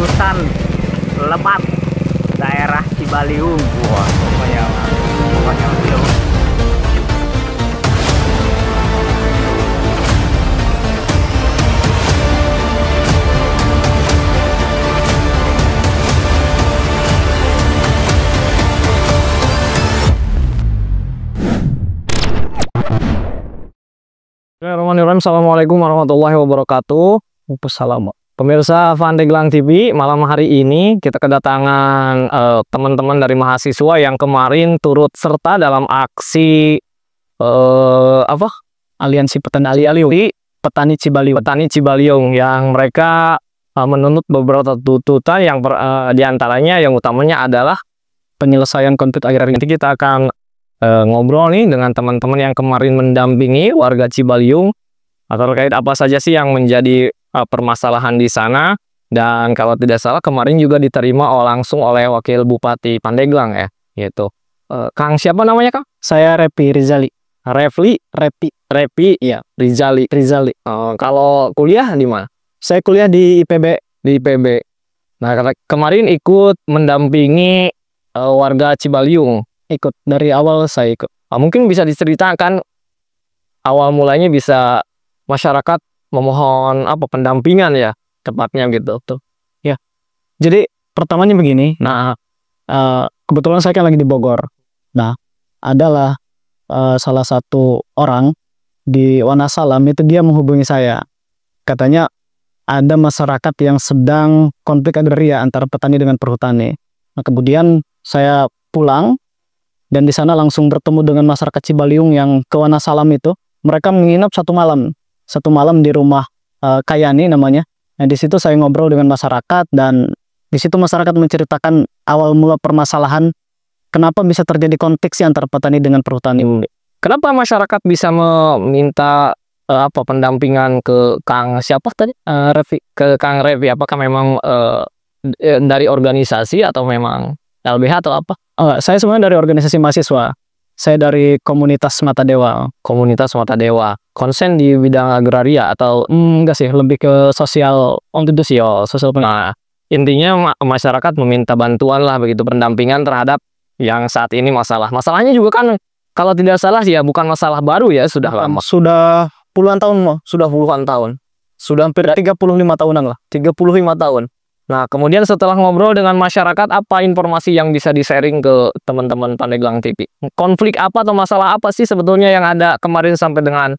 hutan lebat daerah Cibaliung. Wah, pokoknya seru. Assalamualaikum warahmatullahi wabarakatuh. Assalamualaikum pemirsa Pandeglang TV. Malam hari ini kita kedatangan teman-teman dari mahasiswa yang kemarin turut serta dalam aksi Aliansi Petani Cibaliung yang mereka menuntut beberapa tuntutan yang diantaranya yang utamanya adalah penyelesaian konflik agraria. Nanti kita akan ngobrol nih dengan teman-teman yang kemarin mendampingi warga Cibaliung atau terkait apa saja sih yang menjadi permasalahan di sana. Dan kalau tidak salah kemarin juga diterima langsung oleh Wakil Bupati Pandeglang ya, yaitu Kang siapa namanya Kang? Saya Repi Rizali. Repi ya, Rizali. Kalau kuliah di mana? Saya kuliah di IPB. Di IPB. Nah, kemarin ikut mendampingi warga Cibaliung. Ikut dari awal saya ikut. Mungkin bisa diceritakan awal mulanya bisa masyarakat memohon pendampingan ya tepatnya gitu tuh. Ya. Jadi pertamanya begini. Nah, kebetulan saya kan lagi di Bogor. Nah, adalah salah satu orang di Wonosalam itu dia menghubungi saya. Katanya ada masyarakat yang sedang konflik agraria antara petani dengan perhutani. Nah, kemudian saya pulang dan di sana langsung bertemu dengan masyarakat Cibaliung yang ke Wonosalam itu. Mereka menginap satu malam di rumah Kayani namanya. Nah, di situ saya ngobrol dengan masyarakat dan di situ masyarakat menceritakan awal mula permasalahan kenapa bisa terjadi konflik sih antara petani dengan perhutani. Kenapa masyarakat bisa meminta pendampingan ke Kang siapa tadi? Ke Kang Revi? Apakah memang dari organisasi atau memang LBH atau apa? Saya sebenarnya dari organisasi mahasiswa. Saya dari komunitas Mata Dewa. Komunitas Mata Dewa. Konsen di bidang agraria atau enggak sih, lebih ke sosial sosial. Nah, intinya masyarakat meminta bantuan lah begitu, pendampingan terhadap yang saat ini masalahnya juga kan kalau tidak salah ya bukan masalah baru ya, sudah lama. Sudah puluhan tahun, sudah puluhan tahun. Sudah hampir 35 tahunan lah. 35 tahun. Nah, kemudian setelah ngobrol dengan masyarakat, apa informasi yang bisa di-sharing ke teman-teman Pandeglang TV? Konflik apa atau masalah apa sih sebetulnya yang ada kemarin sampai dengan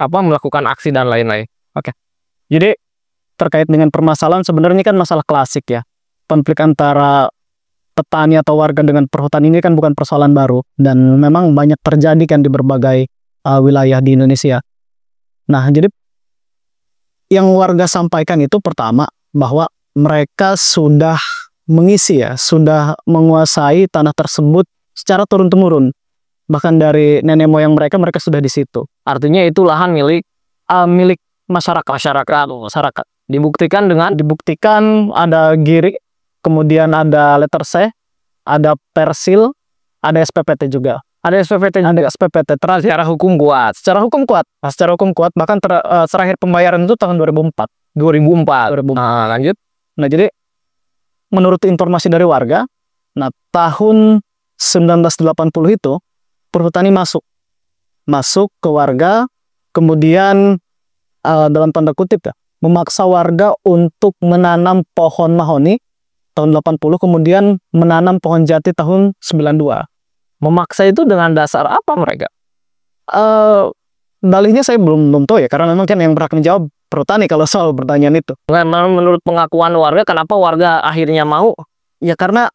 melakukan aksi dan lain-lain? Oke. Jadi terkait dengan permasalahan sebenarnya kan masalah klasik ya. Konflik antara petani atau warga dengan perhutani ini kan bukan persoalan baru dan memang banyak terjadi kan di berbagai wilayah di Indonesia. Nah, jadi yang warga sampaikan itu pertama bahwa mereka sudah mengisi ya, sudah menguasai tanah tersebut secara turun-temurun. Bahkan dari nenek moyang mereka sudah di situ. Artinya itu lahan milik masyarakat. Dibuktikan ada giri, kemudian ada letter C, ada persil, ada SPPT juga. Ada SPPT secara hukum kuat. Secara hukum kuat bahkan terakhir pembayaran itu tahun 2004. Nah, lanjut. Nah, jadi menurut informasi dari warga, nah tahun 1980 itu perhutani masuk ke warga, kemudian dalam tanda kutip ya, memaksa warga untuk menanam pohon mahoni tahun 80, kemudian menanam pohon jati tahun 92. Memaksa itu dengan dasar apa mereka? Dalihnya saya belum tahu ya, karena memang kan yang berhak menjawab perhutani kalau soal pertanyaan itu. Menurut pengakuan warga, kenapa warga akhirnya mau? Ya karena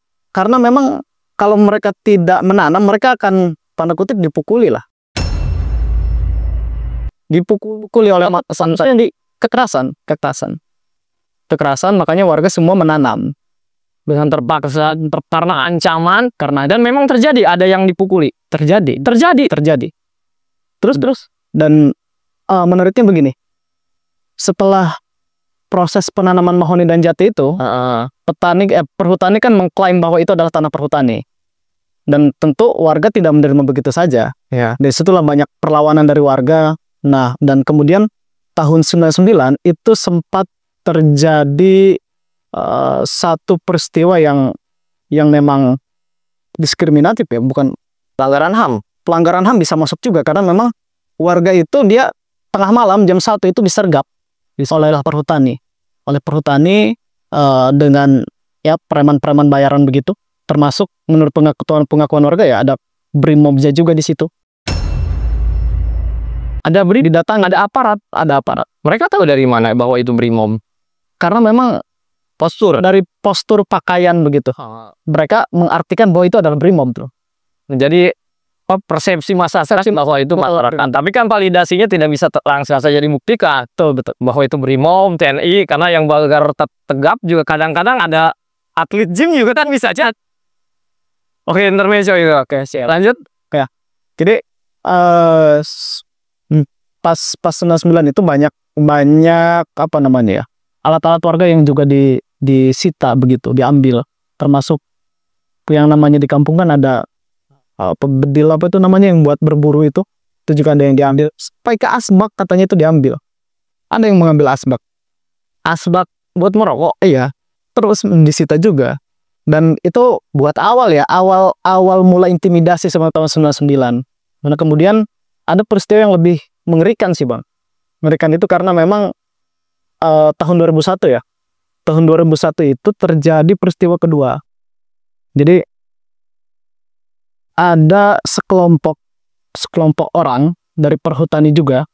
memang kalau mereka tidak menanam, mereka akan tanda kutip dipukuli lah. Dipukuli oleh atasan saya di kekerasan, makanya warga semua menanam. Dengan terpaksa, karena ancaman, dan memang terjadi, ada yang dipukuli. Terjadi. Terus. Dan menariknya begini. Setelah proses penanaman mahoni dan jati itu, perhutani kan mengklaim bahwa itu adalah tanah perhutani. Dan tentu warga tidak menerima begitu saja. Ya. Dari situlah banyak perlawanan dari warga. Nah, dan kemudian tahun 99 itu sempat terjadi satu peristiwa yang memang diskriminatif ya, bukan Pelanggaran HAM. pelanggaran HAM bisa masuk juga karena memang warga itu dia tengah malam jam 1 itu disergap oleh perhutani dengan ya preman-preman bayaran begitu, termasuk menurut pengakuan warga ya ada brimobnya juga di situ. Ada didatang, ada aparat. Mereka tahu dari mana bahwa itu brimob? Karena memang Postur. dari postur pakaian begitu, mereka mengartikan bahwa itu adalah brimob tuh. Jadi persepsi masyarakat bahwa itu masyarakat. Tapi kan validasinya tidak bisa langsung saja dibuktikan. Betul. Bahwa itu brimob, TNI, karena yang bakar tegap juga kadang-kadang ada atlet gym juga kan bisa aja. Oke, intermezzo itu. Oke, siap. Lanjut. Ya. Jadi pas 99 itu banyak apa namanya ya, alat-alat warga yang juga disita begitu, diambil, termasuk yang namanya di kampung kan ada bedil apa itu namanya yang buat berburu itu juga ada yang diambil. Sampai ke asbak katanya itu diambil. Ada yang mengambil asbak Buat merokok. iya, terus disita juga. Dan itu buat awal mulai intimidasi sama tahun 99. Nah kemudian ada peristiwa yang lebih mengerikan sih Bang. Mengerikan itu karena memang tahun 2001 ya. Tahun 2001 itu terjadi peristiwa kedua. Jadi ada sekelompok orang dari perhutani juga,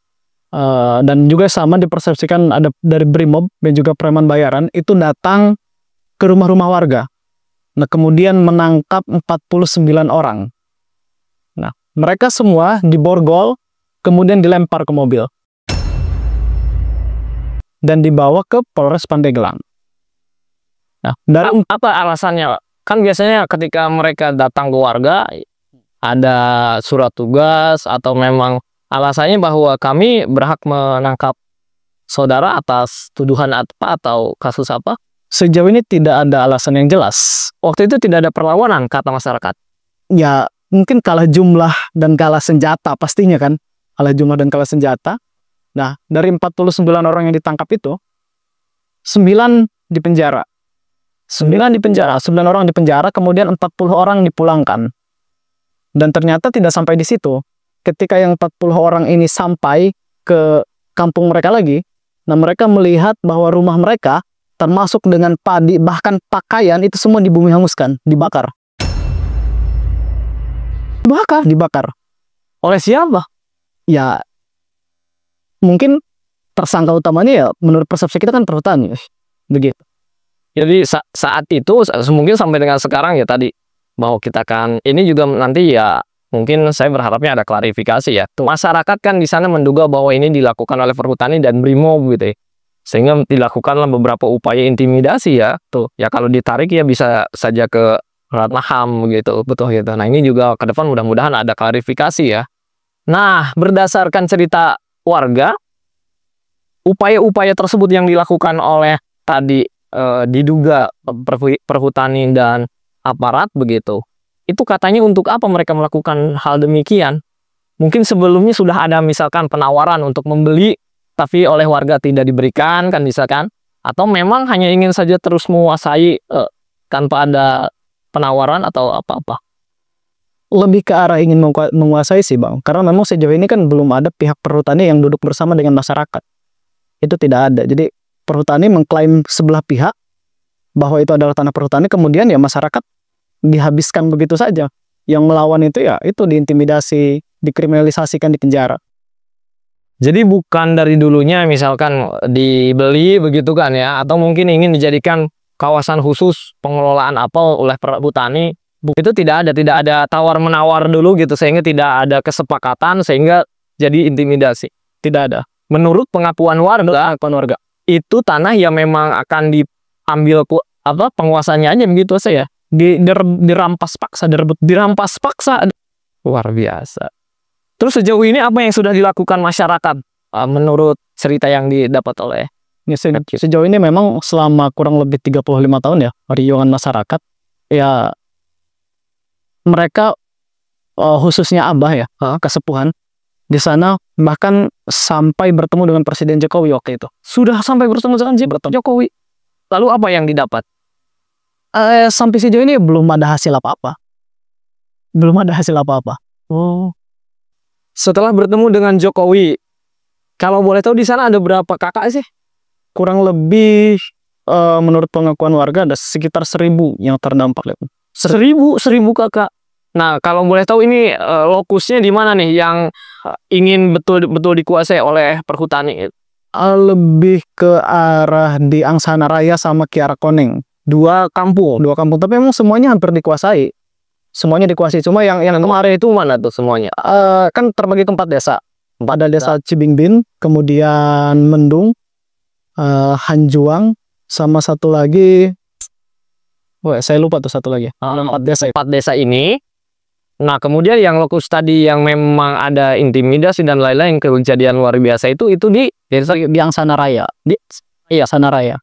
dan juga sama dipersepsikan ada dari brimob dan juga preman bayaran itu datang ke rumah-rumah warga. Nah kemudian menangkap 49 orang. Nah mereka semua diborgol, kemudian dilempar ke mobil dan dibawa ke Polres Pandeglang. Nah, apa alasannya? Kan biasanya ketika mereka datang ke warga ada surat tugas atau memang alasannya bahwa kami berhak menangkap saudara atas tuduhan apa atau kasus apa? Sejauh ini tidak ada alasan yang jelas. Waktu itu tidak ada perlawanan kata masyarakat. Ya, mungkin kalah jumlah dan kalah senjata pastinya kan. Kalah jumlah dan kalah senjata. Nah, dari 49 orang yang ditangkap itu 9 dipenjara. 9 orang dipenjara, kemudian 40 orang dipulangkan. Dan ternyata tidak sampai di situ. Ketika yang 40 orang ini sampai ke kampung mereka lagi, nah mereka melihat bahwa rumah mereka termasuk dengan padi, bahkan pakaian itu semua dibumi hanguskan, dibakar. Dibakar. Oleh siapa? Ya, mungkin tersangka utamanya ya menurut persepsi kita kan perhutani. Begitu. Jadi saat itu mungkin sampai dengan sekarang ya tadi bahwa kita kan ini juga nanti ya mungkin saya berharapnya ada klarifikasi ya. Masyarakat kan di sana menduga bahwa ini dilakukan oleh perhutani dan brimob gitu ya. Sehingga dilakukanlah beberapa upaya intimidasi ya. Tuh, ya kalau ditarik ya bisa saja ke ranah HAM gitu, betul gitu. Nah, ini juga ke depan mudah-mudahan ada klarifikasi ya. Nah, berdasarkan cerita warga, upaya-upaya tersebut yang dilakukan oleh tadi diduga perhutani dan aparat begitu. Itu katanya untuk apa mereka melakukan hal demikian? Mungkin sebelumnya sudah ada misalkan penawaran untuk membeli tapi oleh warga tidak diberikan kan misalkan, atau memang hanya ingin saja terus menguasai tanpa ada penawaran atau apa-apa. Lebih ke arah ingin menguasai sih Bang, karena memang sejauh ini kan belum ada pihak perhutani yang duduk bersama dengan masyarakat. Itu tidak ada. Jadi perhutani mengklaim sebelah pihak bahwa itu adalah tanah perhutani, kemudian ya masyarakat dihabiskan begitu saja. Yang melawan itu ya itu diintimidasi, dikriminalisasikan, dipenjara. Jadi bukan dari dulunya misalkan dibeli begitu kan ya, atau mungkin ingin dijadikan kawasan khusus pengelolaan apel oleh perhutani. Itu tidak ada tawar-menawar dulu gitu, sehingga tidak ada kesepakatan sehingga jadi intimidasi. Tidak ada. Menurut pengakuan warga, itu tanah yang memang akan diambil penguasanya aja begitu saya. Dirampas paksa, dirampas paksa. Luar biasa. Terus sejauh ini apa yang sudah dilakukan masyarakat menurut cerita yang didapat oleh sejauh ini memang selama kurang lebih 35 tahun ya riuhan masyarakat ya, mereka khususnya Abah ya, kesepuhan di sana bahkan sampai bertemu dengan Presiden Jokowi waktu itu. Sudah sampai bertemu dengan Jokowi. Lalu apa yang didapat? Sampai sejauh ini belum ada hasil apa-apa. Belum ada hasil apa-apa. Oh. Setelah bertemu dengan Jokowi, kalau boleh tahu di sana ada berapa kakak sih? Kurang lebih menurut pengakuan warga ada sekitar 1.000 yang terdampak. 1.000 kakak. Nah, kalau boleh tahu ini lokusnya di mana nih yang ingin betul-betul dikuasai oleh perhutani? Lebih ke arah di Angsana Raya sama Kiara Koneng. Dua kampung, Tapi memang semuanya hampir dikuasai. Semuanya dikuasai. Cuma yang kemarin itu mana tuh semuanya? Kan terbagi ke 4 desa. Ada desa Cibingbin, kemudian Mendung, Hanjuang, sama satu lagi, saya lupa tuh satu lagi. 4 desa. 4 desa ini. Nah, kemudian yang lokus tadi yang memang ada intimidasi dan lain-lain kejadian luar biasa itu di desa di Angsana Raya. Iya, Sana Raya.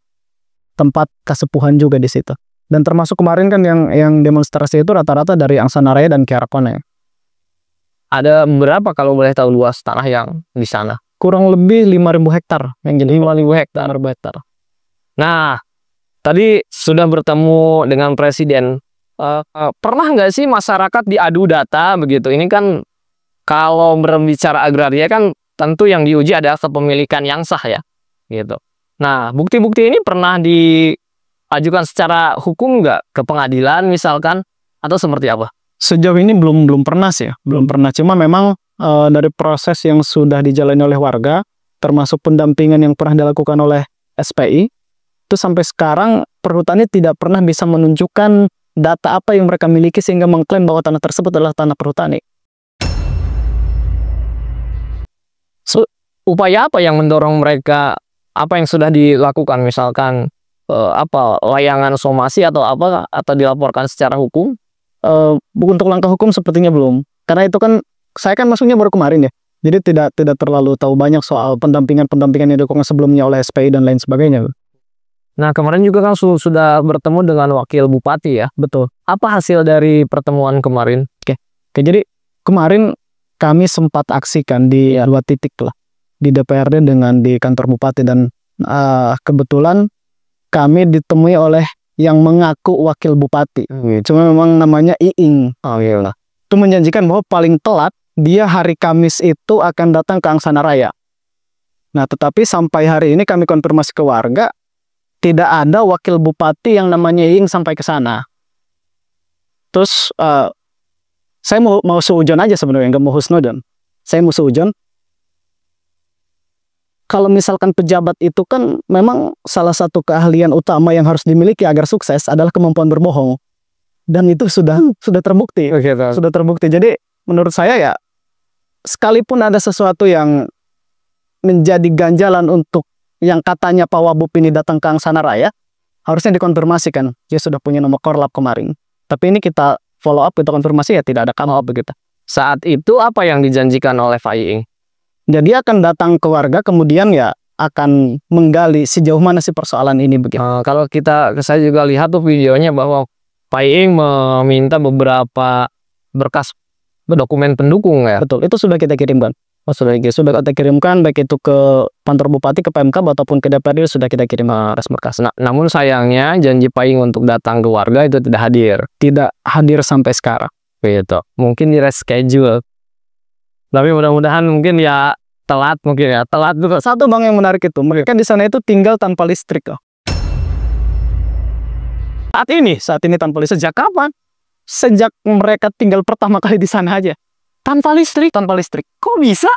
Tempat kasepuhan juga di situ. Dan termasuk kemarin kan yang demonstrasi itu rata-rata dari Angsana Raya dan Kiara Koneng. Ada berapa kalau boleh tahu luas tanah yang di sana? Kurang lebih 5.000 hektar. Yang jadi 5.000 hektar. Nah, tadi sudah bertemu dengan presiden. Pernah nggak sih masyarakat diadu data begitu? Ini kan kalau berbicara agraria kan tentu yang diuji adalah kepemilikan yang sah ya, gitu. Nah, bukti-bukti ini pernah diajukan secara hukum nggak ke pengadilan misalkan atau seperti apa? Sejauh ini belum pernah sih ya, belum pernah. Cuma memang dari proses yang sudah dijalani oleh warga, termasuk pendampingan yang pernah dilakukan oleh SPI, itu sampai sekarang perhutani tidak pernah bisa menunjukkan data apa yang mereka miliki sehingga mengklaim bahwa tanah tersebut adalah tanah perhutani. Upaya apa yang mendorong mereka, apa yang sudah dilakukan misalkan layangan somasi atau apa, atau dilaporkan secara hukum? Untuk langkah hukum sepertinya belum, karena itu kan saya kan masuknya baru kemarin ya, jadi tidak terlalu tahu banyak soal pendampingan yang dilakukan sebelumnya oleh SPI dan lain sebagainya. Nah, kemarin juga kan sudah bertemu dengan wakil bupati ya. Betul. Apa hasil dari pertemuan kemarin? Oke, jadi kemarin kami sempat aksikan di 2 titik lah, di DPRD dengan di kantor bupati, dan kebetulan kami ditemui oleh yang mengaku wakil bupati. Cuma memang namanya Iing. Oh iya. Itu menjanjikan bahwa paling telat dia hari Kamis itu akan datang ke Angsana Raya. Nah, tetapi sampai hari ini kami konfirmasi ke warga, tidak ada wakil bupati yang namanya Iing sampai ke sana. Terus saya mau seujon aja sebenarnya, nggak mau husnudon. Saya mau seujon. Kalau misalkan pejabat itu kan memang salah satu keahlian utama yang harus dimiliki agar sukses adalah kemampuan berbohong. Dan itu sudah terbukti. Sudah terbukti. Jadi menurut saya ya, sekalipun ada sesuatu yang menjadi ganjalan untuk yang katanya Pak Wabub ini datang ke Angsana Raya, harusnya dikonfirmasikan. Dia sudah punya nomor korlap kemarin. Tapi ini kita follow up, kita konfirmasi ya tidak ada follow up begitu. Saat itu apa yang dijanjikan oleh Pak Iing? Jadi akan datang ke warga, kemudian ya akan menggali sejauh mana sih persoalan ini begitu. Kalau saya juga lihat tuh videonya bahwa Pak Iing meminta beberapa berkas dokumen pendukung ya. Betul, itu sudah kita kirimkan. Sudah kita kirimkan, baik itu ke kantor bupati, ke Pemkab ataupun ke DPRD, sudah kita kirim berkas. Namun sayangnya janji Pak Iing untuk datang ke warga itu tidak hadir sampai sekarang. Gitu. Mungkin di reschedule. Tapi mudah-mudahan mungkin ya telat juga. Satu bang yang menarik itu, mereka di sana itu tinggal tanpa listrik. Saat ini tanpa listrik. Sejak kapan? Sejak mereka tinggal pertama kali di sana aja. Tanpa listrik. Kok bisa?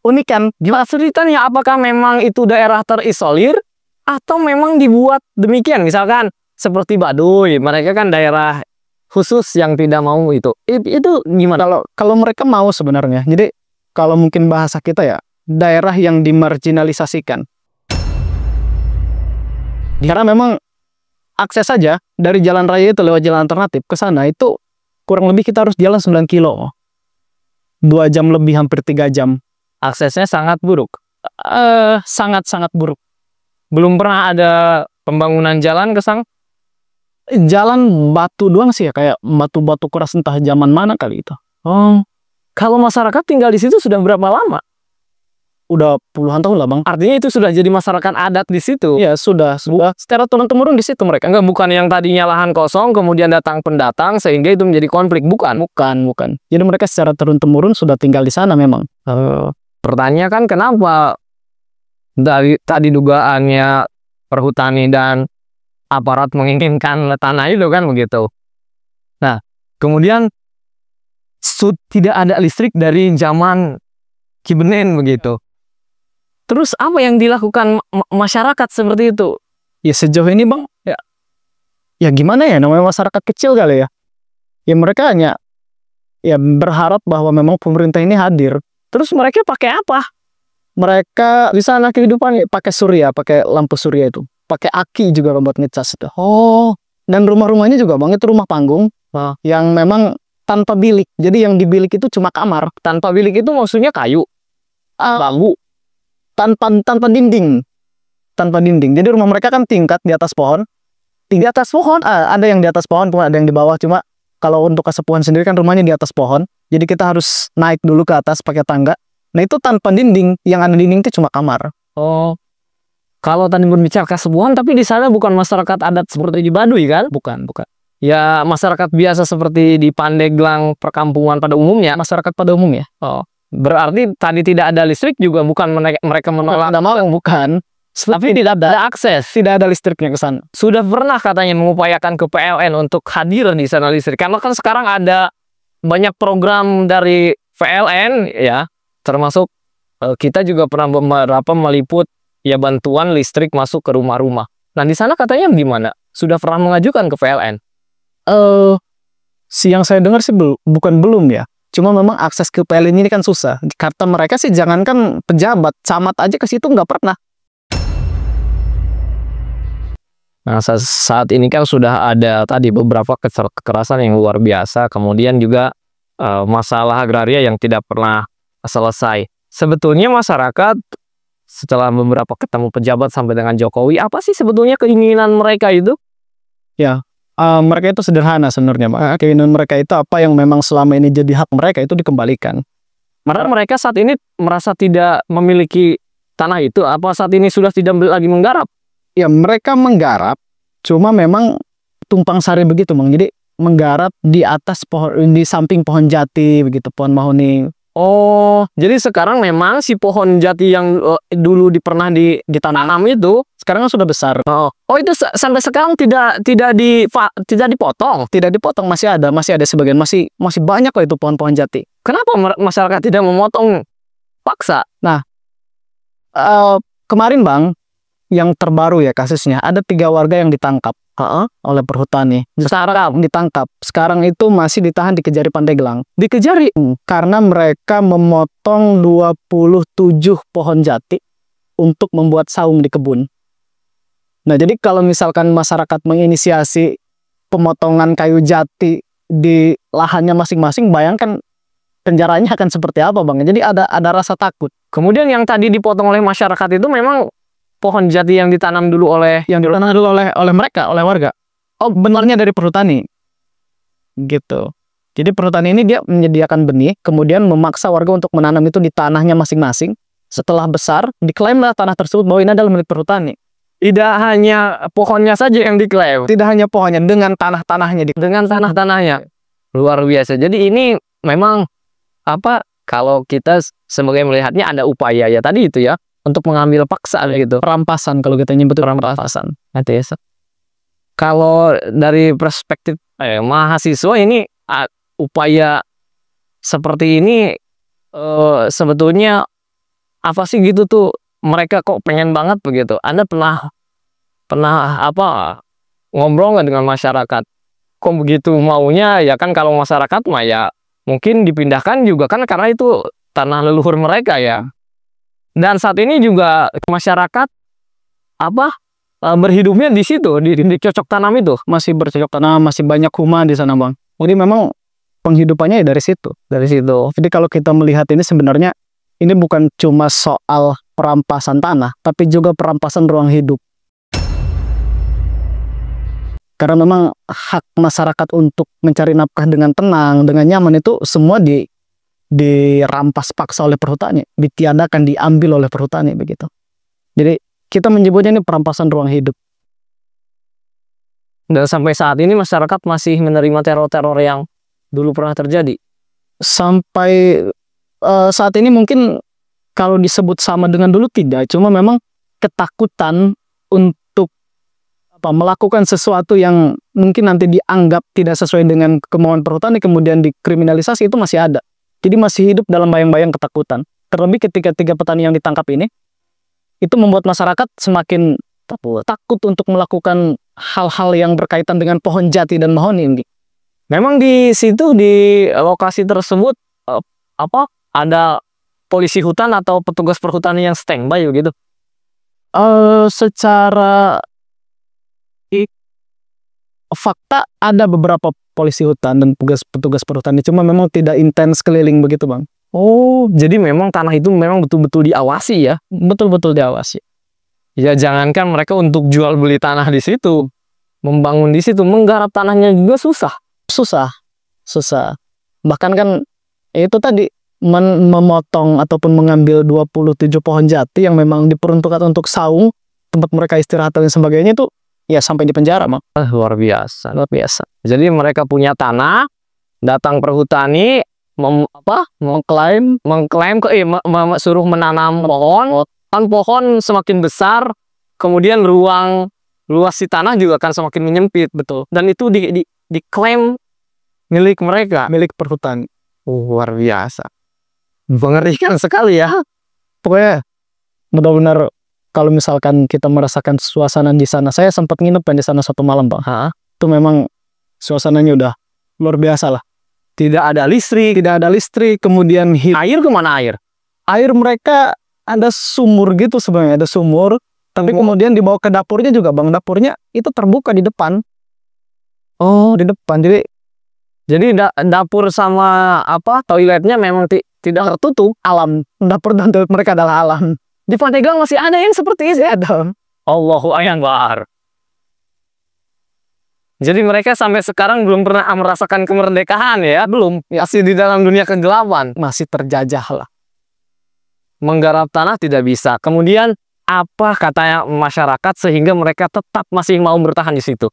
Unik kan? Gimana ceritanya? Apakah memang itu daerah terisolir atau memang dibuat demikian? Misalkan seperti Baduy, mereka kan daerah khusus yang tidak mau itu gimana? Kalau mereka mau sebenarnya. Jadi kalau mungkin bahasa kita ya, daerah yang dimarginalisasikan. Karena memang akses saja dari jalan raya itu lewat jalan alternatif ke sana itu kurang lebih kita harus jalan 9 kilo. 2 jam lebih, hampir 3 jam. Aksesnya sangat buruk. Sangat-sangat buruk. Belum pernah ada pembangunan jalan ke sana? Jalan batu doang sih ya, kayak batu-batu keras entah zaman mana kali itu. Kalau masyarakat tinggal di situ sudah berapa lama? udah puluhan tahun lah bang. Artinya itu sudah jadi masyarakat adat di situ. Ya sudah secara turun-temurun di situ mereka. Enggak, bukan yang tadinya lahan kosong kemudian datang pendatang sehingga itu menjadi konflik, bukan. Bukan. Jadi mereka secara turun-temurun sudah tinggal di sana memang. Pertanyaan kan kenapa dari tadi dugaannya perhutani dan aparat menginginkan tanah itu kan begitu. Nah, kemudian tidak ada listrik dari zaman Ki Benen begitu. Terus apa yang dilakukan masyarakat seperti itu? Ya sejauh ini bang, ya gimana ya, namanya masyarakat kecil kali ya. Ya mereka hanya ya berharap bahwa memang pemerintah ini hadir. Terus mereka pakai apa? Mereka di sana kehidupan pakai surya, pakai lampu surya itu, pakai aki juga buat ngecas itu. Dan rumah-rumahnya juga bang itu rumah panggung yang memang tanpa bilik. Jadi yang di bilik itu cuma kamar. Tanpa bilik itu maksudnya kayu, bambu, tanpa dinding, Jadi rumah mereka kan tingkat di atas pohon. Di atas pohon ada yang di atas pohon, ada yang di bawah. Cuma kalau untuk kesepuhan sendiri kan rumahnya di atas pohon. Jadi kita harus naik dulu ke atas pakai tangga. Nah itu tanpa dinding, yang ada dinding itu cuma kamar. Kalau tadi berbicara kesepuhan, tapi di sana bukan masyarakat adat seperti di Baduy kan? Bukan. Ya masyarakat biasa seperti di Pandeglang perkampungan pada umumnya. Masyarakat pada umumnya. Berarti tadi tidak ada listrik juga bukan mereka menolak. Tidak mau, bukan. Tapi tidak ada akses, tidak ada listriknya ke sana. Sudah pernah katanya mengupayakan ke PLN untuk hadir di sana listrik. Karena kan sekarang ada banyak program dari PLN ya, termasuk kita juga pernah meliput ya bantuan listrik masuk ke rumah-rumah. Nah di sana katanya gimana? Sudah pernah mengajukan ke PLN? Yang saya dengar sih belum ya. Cuma memang akses ke PLN ini kan susah. Kata mereka sih jangankan pejabat, camat aja ke situ nggak pernah. Nah saat ini kan sudah ada tadi beberapa kekerasan yang luar biasa. Kemudian juga masalah agraria yang tidak pernah selesai. Sebetulnya masyarakat setelah beberapa ketemu pejabat sampai dengan Jokowi, apa sih sebetulnya keinginan mereka itu? Ya, mereka itu sederhana sebenarnya, Pak. Keinginan mereka itu apa yang memang selama ini jadi hak mereka itu dikembalikan. Karena mereka saat ini merasa tidak memiliki tanah itu, apa saat ini sudah tidak lagi menggarap? Ya, mereka menggarap, cuma memang tumpang sari begitu, Bang. Jadi menggarap di atas pohon, di samping pohon jati begitu, pohon mahoni. Jadi sekarang memang si pohon jati yang dulu pernah ditanam itu sekarang kan sudah besar. Itu sampai sekarang tidak dipotong. Tidak dipotong, masih ada sebagian, masih banyak kok itu pohon-pohon jati. Kenapa masyarakat tidak memotong paksa? Nah, kemarin Bang, yang terbaru ya kasusnya, ada 3 warga yang ditangkap oleh perhutani. Ditangkap. Sekarang itu masih ditahan di Kejari Pandeglang. Di Kejari karena mereka memotong 27 pohon jati untuk membuat saung di kebun. Nah, jadi kalau misalkan masyarakat menginisiasi pemotongan kayu jati di lahannya masing-masing, bayangkan penjaranya akan seperti apa, Bang. Jadi ada rasa takut. Kemudian yang tadi dipotong oleh masyarakat itu memang pohon jati yang ditanam dulu oleh mereka, oleh warga. Benarnya dari perhutani. Gitu. Jadi perhutani ini dia menyediakan benih, kemudian memaksa warga untuk menanam itu di tanahnya masing-masing. Setelah besar, diklaimlah tanah tersebut bahwa ini adalah milik perhutani. Tidak hanya pohonnya saja yang diklaim. Tidak hanya pohonnya, dengan tanah-tanahnya. Dengan tanah-tanahnya. Luar biasa. Jadi ini memang kalau kita sebagai melihatnya ada upaya ya tadi itu ya, untuk mengambil paksa gitu. Perampasan, kalau kita nyebut perampasan. Kalau dari perspektif mahasiswa ini upaya seperti ini sebetulnya apa sih gitu tuh, mereka kok pengen banget begitu. Anda pernah ngobrol nggak dengan masyarakat? Kok begitu maunya ya kan, kalau masyarakat mah ya mungkin dipindahkan juga kan karena itu tanah leluhur mereka ya. Dan saat ini juga masyarakat berhidupnya di situ, di cocok tanam itu. Masih bercocok tanam, masih banyak huma di sana, Bang. Jadi memang penghidupannya ya dari situ. Jadi kalau kita melihat ini sebenarnya ini bukan cuma soal perampasan tanah, tapi juga perampasan ruang hidup. Karena memang hak masyarakat untuk mencari nafkah dengan tenang, dengan nyaman itu semua dirampas paksa oleh perhutani, ditiadakan, diambil oleh perhutani begitu. Jadi kita menyebutnya ini perampasan ruang hidup. Dan sampai saat ini masyarakat masih menerima teror-teror yang dulu pernah terjadi. Sampai saat ini mungkin kalau disebut sama dengan dulu tidak, cuma memang ketakutan untuk melakukan sesuatu yang mungkin nanti dianggap tidak sesuai dengan kemauan perhutani kemudian dikriminalisasi itu masih ada. Jadi masih hidup dalam bayang-bayang ketakutan. Terlebih ketika 3 petani yang ditangkap ini, itu membuat masyarakat semakin takut untuk melakukan hal-hal yang berkaitan dengan pohon jati dan mahoni. Memang di situ, di lokasi tersebut ada polisi hutan atau petugas perhutani yang standby gitu? Secara fakta ada beberapa polisi hutan dan petugas perhutani, cuma memang tidak intens keliling begitu Bang. Oh, jadi memang tanah itu memang betul-betul diawasi ya? Betul-betul diawasi. Ya jangankan mereka untuk jual beli tanah di situ, membangun di situ, menggarap tanahnya juga susah. Susah. Bahkan kan itu tadi memotong ataupun mengambil 27 pohon jati yang memang diperuntukkan untuk saung, tempat mereka istirahat dan sebagainya, itu ya sampai di penjara, Bang. Luar biasa. Jadi mereka punya tanah, datang perhutani, mengklaim suruh menanam pohon, kan pohon semakin besar, kemudian luas si tanah juga akan semakin menyempit, betul. Dan itu diklaim milik mereka, milik perhutani. Luar biasa. Mengerikan sekali ya. Pokoknya benar-benar kalau misalkan kita merasakan suasana di sana, saya sempat nginep di sana 1 malam, Bang. Itu memang suasananya udah luar biasa lah. Tidak ada listrik, kemudian air kemana air? Air mereka ada sumur gitu sebenarnya, ada sumur, tapi kemudian dibawa ke dapurnya juga, Bang. Dapurnya itu terbuka di depan. Oh, di depan. Jadi dapur sama toiletnya memang tidak tertutup. Alam. Dapur dan toilet mereka adalah alam. Di Pandeglang masih ada yang seperti itu? Ada. Allahu Akbar. Jadi mereka sampai sekarang belum pernah merasakan kemerdekaan ya? Belum. Masih di dalam dunia kegelapan. Masih terjajah lah. Menggarap tanah tidak bisa. Kemudian apa katanya masyarakat sehingga mereka tetap masih mau bertahan di situ?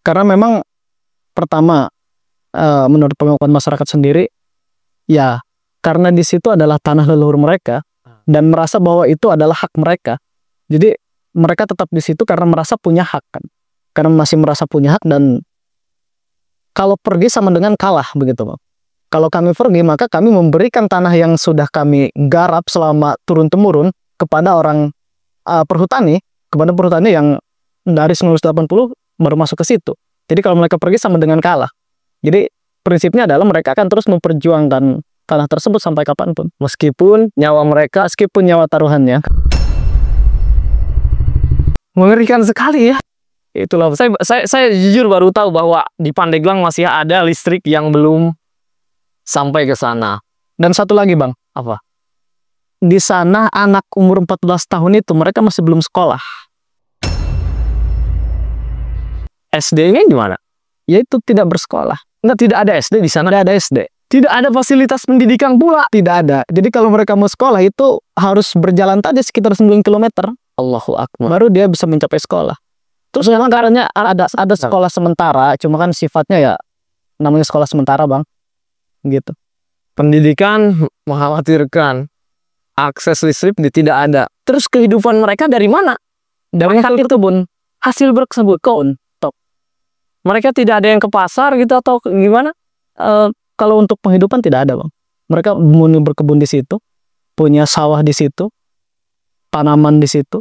Karena memang pertama, menurut pengakuan masyarakat sendiri, ya karena di situ adalah tanah leluhur mereka dan merasa bahwa itu adalah hak mereka. Jadi mereka tetap di situ karena merasa punya hak kan. Karena masih merasa punya hak, dan kalau pergi sama dengan kalah begitu, Bang. Kalau kami pergi, maka kami memberikan tanah yang sudah kami garap selama turun-temurun kepada orang perhutani yang dari 1980 baru masuk ke situ. Jadi kalau mereka pergi sama dengan kalah. Jadi prinsipnya adalah mereka akan terus memperjuangkan tanah tersebut sampai kapanpun. Meskipun nyawa taruhannya. Mengerikan sekali ya. Itulah, saya jujur baru tahu bahwa di Pandeglang masih ada listrik yang belum sampai ke sana. Dan satu lagi, Bang. Apa? Di sana anak umur 14 tahun itu mereka masih belum sekolah. SD-nya gimana? Yaitu tidak bersekolah. Tidak ada SD di sana? Tidak ada SD. Tidak ada fasilitas pendidikan pula? Tidak ada. Jadi kalau mereka mau sekolah itu harus berjalan tadi sekitar 9 km. Allahu Akbar. Baru dia bisa mencapai sekolah. Terus memang karena ada sekolah sementara, cuma kan sifatnya ya namanya sekolah sementara, Bang. Gitu. Pendidikan mengkhawatirkan, akses listrik tidak ada. Terus kehidupan mereka dari mana? Dari hasil kebun. Hasil berkebun. Top. Mereka tidak ada yang ke pasar gitu atau gimana? Kalau untuk penghidupan tidak ada, Bang. Mereka berkebun di situ, punya sawah di situ, tanaman di situ.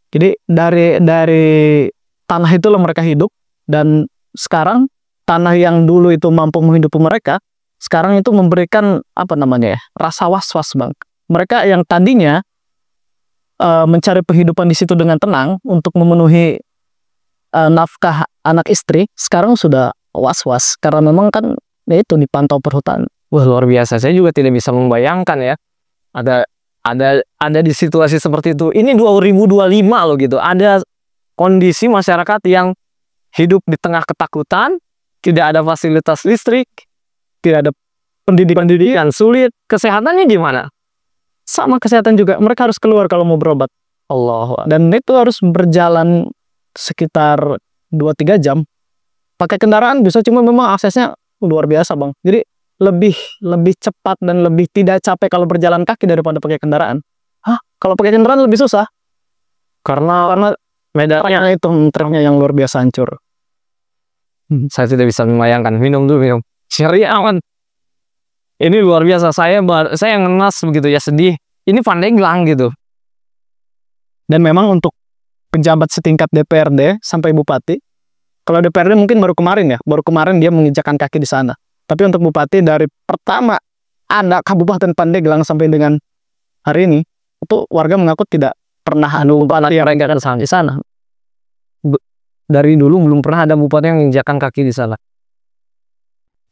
Jadi dari tanah itulah mereka hidup, dan sekarang tanah yang dulu itu mampu menghidupi mereka, sekarang itu memberikan rasa was-was, Bang. Mereka yang tadinya mencari penghidupan di situ dengan tenang untuk memenuhi nafkah anak istri, sekarang sudah was-was karena memang kan itu dipantau perhutani. Wah, luar biasa. Saya juga tidak bisa membayangkan ya. Ada di situasi seperti itu. Ini 2025 loh gitu. Ada kondisi masyarakat yang hidup di tengah ketakutan, tidak ada fasilitas listrik, tidak ada pendidikan sulit, kesehatannya gimana? Sama kesehatan juga, mereka harus keluar kalau mau berobat. Allah. Dan itu harus berjalan sekitar 2-3 jam. Pakai kendaraan bisa, cuma memang aksesnya luar biasa, Bang. Jadi lebih cepat dan lebih tidak capek kalau berjalan kaki daripada pakai kendaraan. Kalau pakai kendaraan lebih susah. Karena Medannya itu treknya yang luar biasa hancur. saya tidak bisa membayangkan. Minum dulu, minum. Syariah aman. Ini luar biasa. Saya ngenas begitu ya, sedih. Ini Pandeglang gitu. Dan memang untuk pejabat setingkat DPRD sampai bupati, kalau DPRD mungkin baru kemarin dia menginjakan kaki di sana. Tapi untuk bupati dari pertama ada Kabupaten Pandeglang sampai dengan hari ini, itu warga mengaku tidak pernah mereka kan di sana. Dari dulu belum pernah ada bupati yang menginjakan kaki di sana.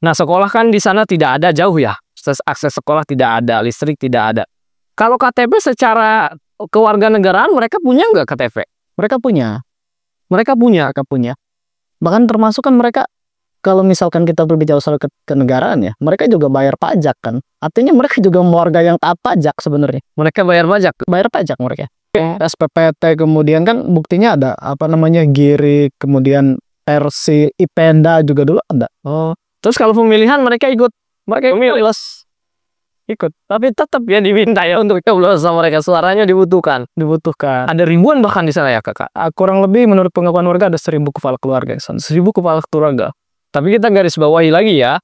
Nah, sekolah kan di sana tidak ada, jauh ya. Akses sekolah tidak ada, listrik tidak ada. Kalau KTP secara kewarganegaraan mereka punya nggak KTP? Mereka punya. Mereka punya. Bahkan termasuk kan mereka, kalau misalkan kita berbicara soal kenegaraan ya, mereka juga bayar pajak kan. Artinya mereka juga warga yang taat pajak sebenarnya. Mereka bayar pajak. Bayar pajak mereka. SPPT, kemudian kan buktinya ada GIRI, kemudian Persi, IPENDA juga dulu ada. Terus kalau pemilihan mereka ikut ikut, tapi tetap ya diminta ya untuk coblos sama mereka, suaranya dibutuhkan. Ada ribuan bahkan di sana ya kakak. Kurang lebih menurut pengakuan warga ada 1.000 kepala keluarga. 1.000 kepala keluarga. Tapi kita garis bawahi lagi ya,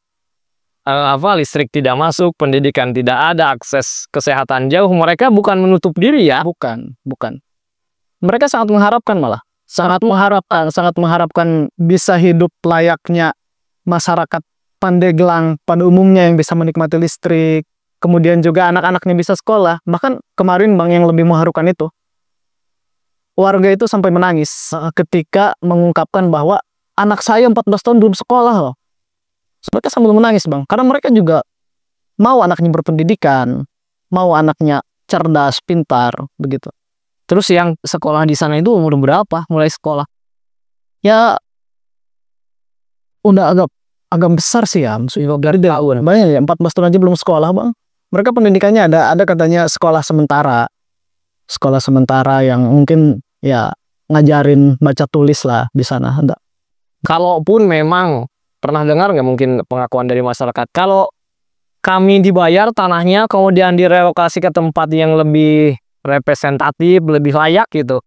listrik tidak masuk, pendidikan tidak ada, akses kesehatan jauh. Mereka bukan menutup diri ya. Bukan. Mereka sangat mengharapkan, sangat mengharapkan bisa hidup layaknya masyarakat Pandeglang pada umumnya, yang bisa menikmati listrik, kemudian juga anak-anaknya bisa sekolah. Bahkan kemarin Bang, yang lebih mengharukan itu, warga itu sampai menangis ketika mengungkapkan bahwa anak saya 14 tahun belum sekolah loh. Mereka sambil menangis Bang, karena mereka juga mau anaknya berpendidikan, mau anaknya cerdas, pintar, begitu. Terus yang sekolah di sana itu umur berapa mulai sekolah? Ya udah agak besar sih ya, dari tahun. Banyak ya, 14 tahun aja belum sekolah Bang. Mereka pendidikannya ada katanya sekolah sementara yang mungkin ya ngajarin baca tulis lah di sana ada. Kalaupun memang pernah dengar nggak mungkin pengakuan dari masyarakat, kalau kami dibayar tanahnya kemudian direlokasi ke tempat yang lebih representatif, lebih layak gitu,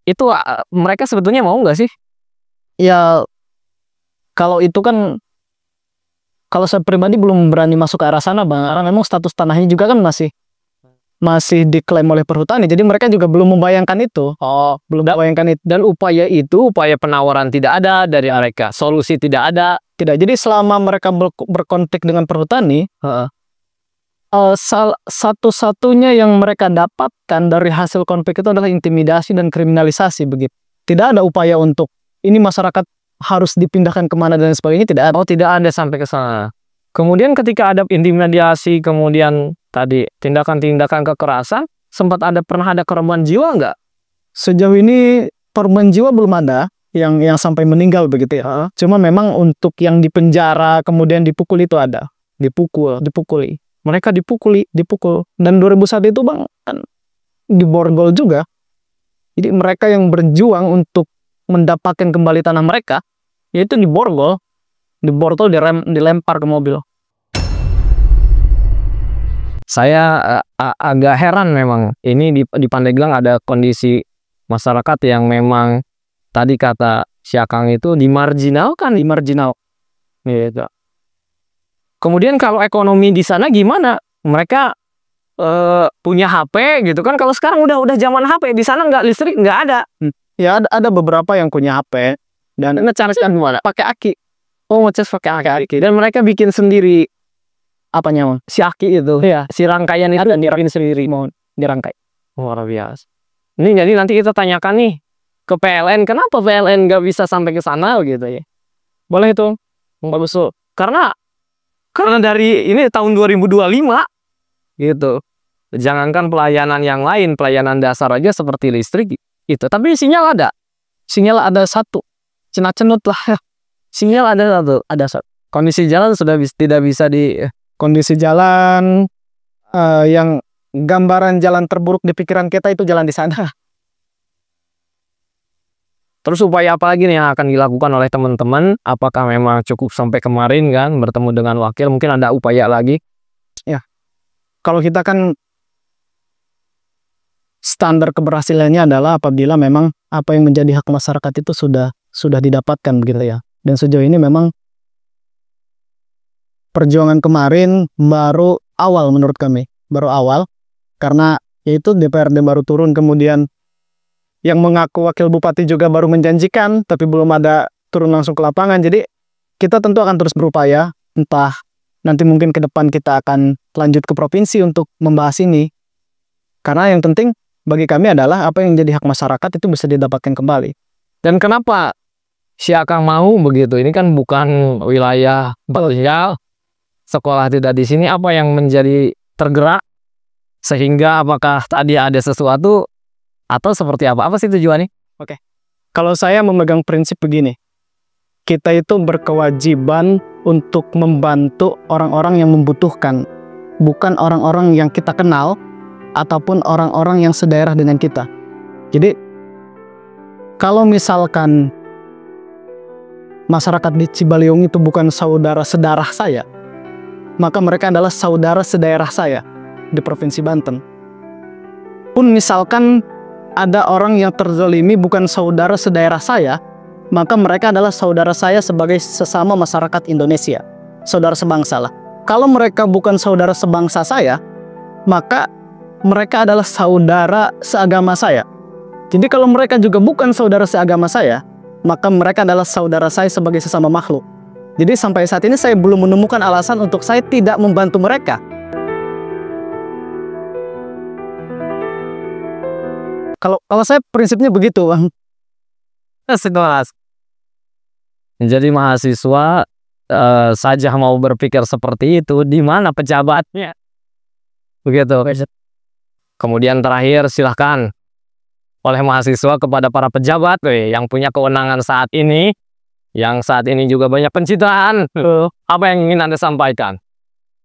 itu mereka sebetulnya mau nggak sih? Ya kalau itu kan, kalau saya pribadi belum berani masuk ke arah sana Bang, karena memang status tanahnya juga kan masih diklaim oleh perhutani, jadi mereka juga belum membayangkan itu. Belum membayangkan itu. Dan upaya penawaran tidak ada dari mereka, solusi tidak ada. Tidak. Jadi selama mereka berkonflik dengan perhutani, satu-satunya yang mereka dapatkan dari hasil konflik itu adalah intimidasi dan kriminalisasi begitu. Tidak ada upaya untuk ini masyarakat harus dipindahkan kemana dan sebagainya, tidak ada. Tidak ada sampai ke sana. Kemudian ketika ada intimidasi, kemudian tadi tindakan-tindakan kekerasan, pernah ada korban jiwa nggak? Sejauh ini korban jiwa belum ada yang sampai meninggal begitu ya. Cuma memang untuk yang di penjara kemudian dipukul itu ada. Dipukuli. Mereka dipukul. Dan 2001 itu Bang kan diborgol juga. Jadi mereka yang berjuang untuk mendapatkan kembali tanah mereka, yaitu diborgol, dilempar ke mobil. Saya agak heran memang. Ini di Pandeglang ada kondisi masyarakat yang memang tadi kata si Akang itu dimarginal. Gitu. Kemudian kalau ekonomi di sana gimana? Mereka punya HP gitu kan? Kalau sekarang udah zaman HP, di sana nggak, listrik nggak ada. Ya ada beberapa yang punya HP dan ngecaskan gimana? Pakai aki. Ngecas pakai aki. Dan mereka bikin sendiri apanya si aki itu. Iya. Si rangkaian itu dirangkai sendiri, mau dirangkai. Luar biasa. Ini jadi nanti kita tanyakan nih ke PLN, kenapa PLN nggak bisa sampai ke sana gitu ya? Boleh itu, bagus tuh. Karena dari ini tahun 2025 gitu. Jangankan pelayanan yang lain, pelayanan dasar aja seperti listrik itu. Tapi sinyal ada satu. Cenut lah. Sinyal ada satu. Kondisi jalan sudah tidak bisa Kondisi jalan yang gambaran jalan terburuk di pikiran kita itu jalan di sana. Terus upaya apa lagi nih yang akan dilakukan oleh teman-teman? Apakah memang cukup sampai kemarin kan bertemu dengan wakil? Mungkin ada upaya lagi? Ya, kalau kita kan standar keberhasilannya adalah apabila memang apa yang menjadi hak masyarakat itu sudah didapatkan begitu ya. Dan sejauh ini memang perjuangan kemarin baru awal menurut kami, baru awal karena yaitu DPRD baru turun, kemudian yang mengaku wakil bupati juga baru menjanjikan tapi belum ada turun langsung ke lapangan. Jadi kita tentu akan terus berupaya, entah nanti mungkin ke depan kita akan lanjut ke provinsi untuk membahas ini. Karena yang penting bagi kami adalah apa yang jadi hak masyarakat itu bisa didapatkan kembali. Dan kenapa si Akang mau begitu? Ini kan bukan wilayah beliau, sekolah tidak di sini. Apa yang menjadi tergerak sehingga apakah tadi ada sesuatu atau seperti apa? Apa sih tujuannya? Oke. Kalau saya memegang prinsip begini, kita itu berkewajiban untuk membantu orang-orang yang membutuhkan, bukan orang-orang yang kita kenal ataupun orang-orang yang sedaerah dengan kita. Jadi kalau misalkan masyarakat di Cibaliung itu bukan saudara sedarah saya, maka mereka adalah saudara sedaerah saya di Provinsi Banten. Pun misalkan ada orang yang terzalimi bukan saudara sedaerah saya, maka mereka adalah saudara saya sebagai sesama masyarakat Indonesia, saudara sebangsa lah. Kalau mereka bukan saudara sebangsa saya, maka mereka adalah saudara seagama saya. Jadi kalau mereka juga bukan saudara seagama saya, maka mereka adalah saudara saya sebagai sesama makhluk. Jadi sampai saat ini saya belum menemukan alasan untuk saya tidak membantu mereka. Kalau saya prinsipnya begitu, Bang. Jadi mahasiswa saja mau berpikir seperti itu, di mana pejabatnya? Begitu. Kemudian terakhir silahkan oleh mahasiswa kepada para pejabat yang punya kewenangan saat ini, yang saat ini juga banyak pencitraan. Apa yang ingin Anda sampaikan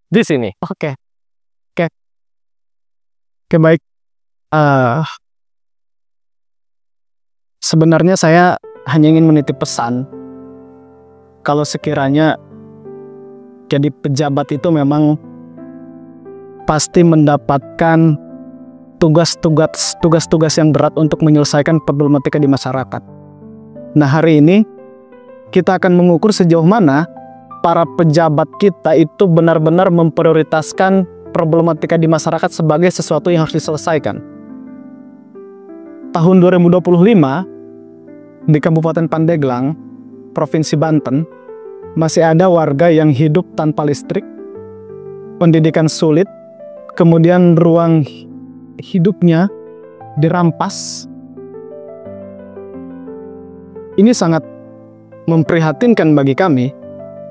di sini? Oke, baik. Sebenarnya saya hanya ingin menitip pesan, kalau sekiranya jadi pejabat itu memang pasti mendapatkan tugas-tugas yang berat untuk menyelesaikan problematika di masyarakat. Nah, hari ini kita akan mengukur sejauh mana para pejabat kita itu benar-benar memprioritaskan problematika di masyarakat sebagai sesuatu yang harus diselesaikan. Tahun 2025 di Kabupaten Pandeglang, Provinsi Banten, masih ada warga yang hidup tanpa listrik, pendidikan sulit, kemudian ruang hidupnya dirampas. Ini sangat memprihatinkan bagi kami,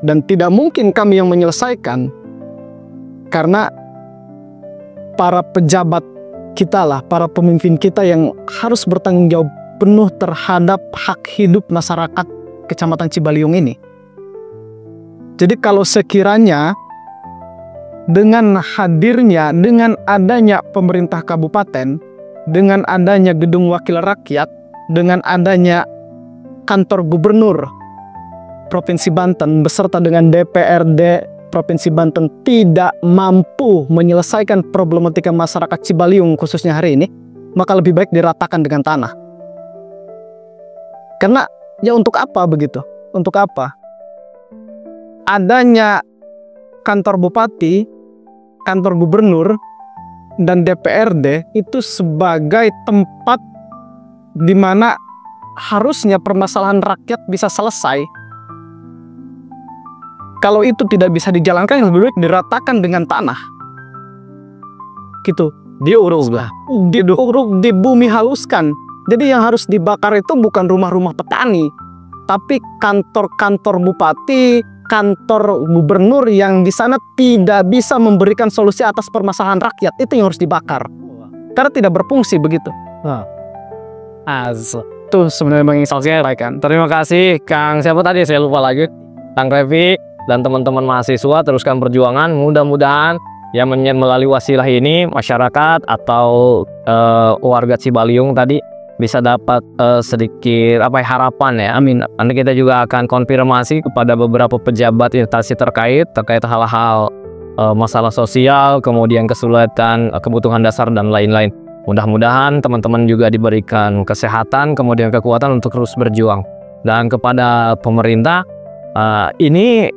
dan tidak mungkin kami yang menyelesaikan, karena para pejabat kita lah, para pemimpin kita yang harus bertanggung jawab penuh terhadap hak hidup masyarakat Kecamatan Cibaliung ini. Jadi kalau sekiranya dengan hadirnya, dengan adanya pemerintah kabupaten, dengan adanya gedung wakil rakyat, dengan adanya kantor gubernur Provinsi Banten beserta dengan DPRD Provinsi Banten tidak mampu menyelesaikan problematika masyarakat Cibaliung khususnya hari ini, maka lebih baik diratakan dengan tanah. Karena ya untuk apa begitu? Untuk apa? Adanya kantor bupati, kantor gubernur, dan DPRD itu sebagai tempat di mana harusnya permasalahan rakyat bisa selesai. Kalau itu tidak bisa dijalankan, lebih baik diratakan dengan tanah. Gitu. Diuruk, di bumi haluskan. Jadi yang harus dibakar itu bukan rumah-rumah petani, tapi kantor-kantor bupati, kantor gubernur yang di sana tidak bisa memberikan solusi atas permasalahan rakyat. Itu yang harus dibakar. Karena tidak berfungsi begitu. Itu sebenarnya Bang Iqbal kan. Terima kasih Kang siapa tadi saya lupa lagi. Kang Revi dan teman-teman mahasiswa teruskan perjuangan. Mudah-mudahan ya melalui wasilah ini masyarakat atau warga Cibaliung tadi bisa dapat sedikit harapan ya. Amin. Nanti kita juga akan konfirmasi kepada beberapa pejabat instansi terkait hal-hal masalah sosial, kemudian kesulitan kebutuhan dasar dan lain-lain. Mudah-mudahan teman-teman juga diberikan kesehatan, kemudian kekuatan untuk terus berjuang. Dan kepada pemerintah, ini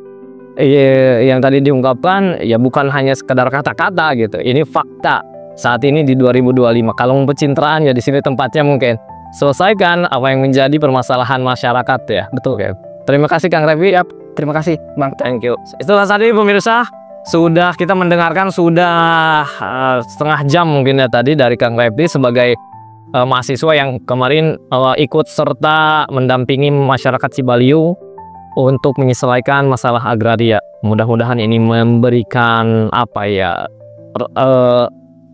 yang tadi diungkapkan ya bukan hanya sekedar kata-kata gitu. Ini fakta. Saat ini di 2025, kalau pencitraan ya di sini tempatnya mungkin. Selesaikan apa yang menjadi permasalahan masyarakat ya. Betul ya. Terima kasih Kang Refdy. Yap, terima kasih Bang. Thank you. Itulah tadi pemirsa. Sudah kita mendengarkan sudah setengah jam mungkin ya tadi dari Kang Refdy sebagai mahasiswa yang kemarin ikut serta mendampingi masyarakat Cibaliung untuk menyesuaikan masalah agraria. Mudah-mudahan ini memberikan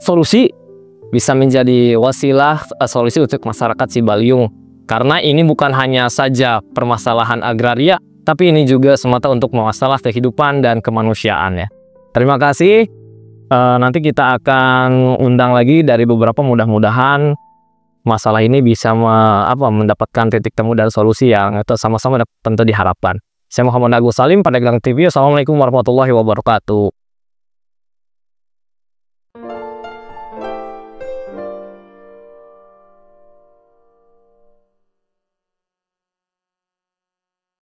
solusi, bisa menjadi wasilah solusi untuk masyarakat Cibaliung. Karena ini bukan hanya saja permasalahan agraria, tapi ini juga semata untuk masalah kehidupan dan kemanusiaan ya. Terima kasih. Nanti kita akan undang lagi dari beberapa, mudah-mudahan masalah ini bisa mendapatkan titik temu dan solusi yang sama-sama tentu diharapkan. Saya Muhammad Agus Salim, Pandeglang TV. Assalamualaikum warahmatullahi wabarakatuh.